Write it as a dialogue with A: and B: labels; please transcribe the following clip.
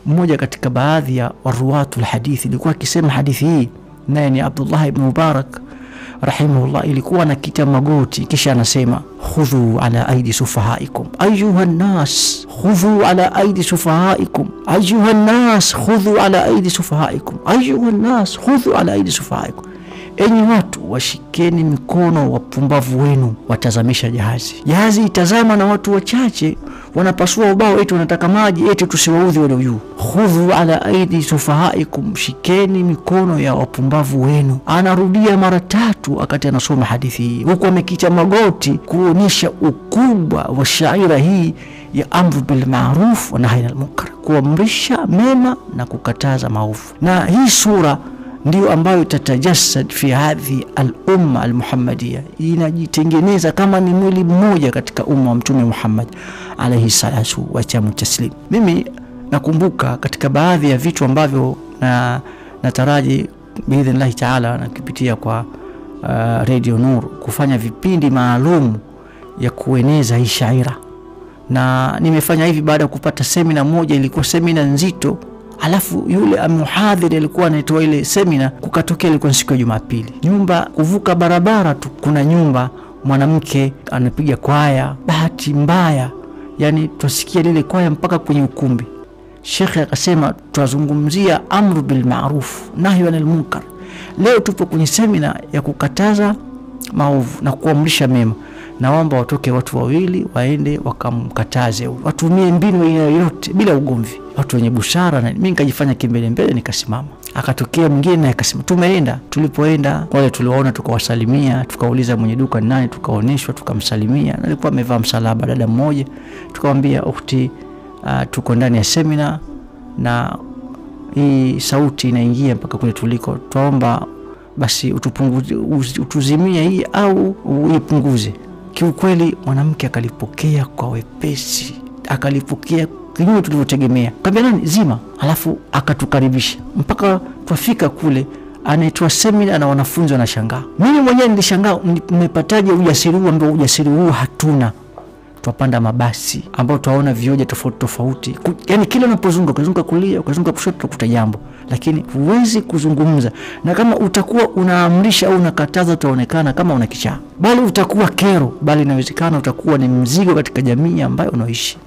A: mmoja katika baadhi ya waruwatul hadithi ilikuwa akisema hadithi hii, naye ni Abdullah ibn Mubarak rahimahullah, ilikuwa na kita magoti kisha anasema khudhu ala aidi sufahaikum ayuha nas, khudhu ala aidi sufahaikum ayuha nas, khudhu ala aidi sufahaikum ayuha nas, khudhu ala aidi sufahaikum. Enyi watu, washikeni mikono wapumbavu wenu, watazamisha jahazi. Jahazi itazama na watu wachache wanapasua ubao, eti wanataka maji, eti tusiwaudhi wale juu. Khudhu ala aidi sufahaikum, shikeni mikono ya wapumbavu wenu. Anarudia mara 3 wakati anasoma hadithi hii, huku amekita magoti kuonyesha ukubwa wa shaira hii ya amru bil ma'ruf wa nahy anil munkar, kuamrisha mema na kukataza maovu. Na hii sura ndio ambayo tatajassad fi hadhi al-umma al-muhammadiyya, inajitengeneza kama ni mwili mmoja katika umma wa Mtume Muhammad alayhi salatu wa taslim. Mimi nakumbuka katika baadhi ya vitu ambavyo nataraji biidhnillah taala na kupitia kwa Radio Nur kufanya vipindi maalum ya kueneza hii shaira, na nimefanya hivi baada ya kupata semina moja, ilikuwa semina nzito. Alafu yule muhadhiri alikuwa anatoa ile semina, kukatokea ilikuwa siku ya Jumapili. Nyumba kuvuka barabara tu kuna nyumba mwanamke anapiga kwaya, bahati mbaya yani tusikia lile kwaya mpaka kwenye ukumbi. Sheikh akasema tutazungumzia amru bil ma'ruf nahy anil munkar. Leo tupo kwenye semina ya kukataza maovu na kuamrisha mema. Naomba watoke watu wawili waende wakamkataze, watumie mbinu yoyote bila ugomvi, watu wenye busara. Na mimi nikajifanya kimbele nikasimama. Akatokea mwingine na akasema tumeenda. Tulipoenda wale tuliwaona, tukawasalimia, tukauliza mwenye duka ni nani, tukaoneshwa, tukamsalimia. Alikuwa amevaa msalaba, dada mmoja. Tukamwambia ukhti, tuko ndani ya semina na hii sauti inaingia mpaka kule tuliko, tuomba basi utupunguze, utuzimie hii au uipunguze. Kiukweli mwanamke akalipokea kwa wepesi, akalipokea kinyume tulivyotegemea. Kaambia nani zima, alafu akatukaribisha mpaka twafika kule. Anaitwa semina na wanafunzi wanashangaa. Mimi mwenyewe nilishangaa, nimepataje ujasiri huu ambao ujasiri huu hatuna. Twapanda mabasi ambao tuwaona vioja tofauti. Yaani kila unapozunguka kulia, ukazunguka kushoto utakuta jambo, lakini huwezi kuzungumza. Na kama utakuwa unaamrisha au unakataza utaonekana kama una kichaa. Bali utakuwa kero, bali inawezekana utakuwa ni mzigo katika jamii ambayo unaoishi.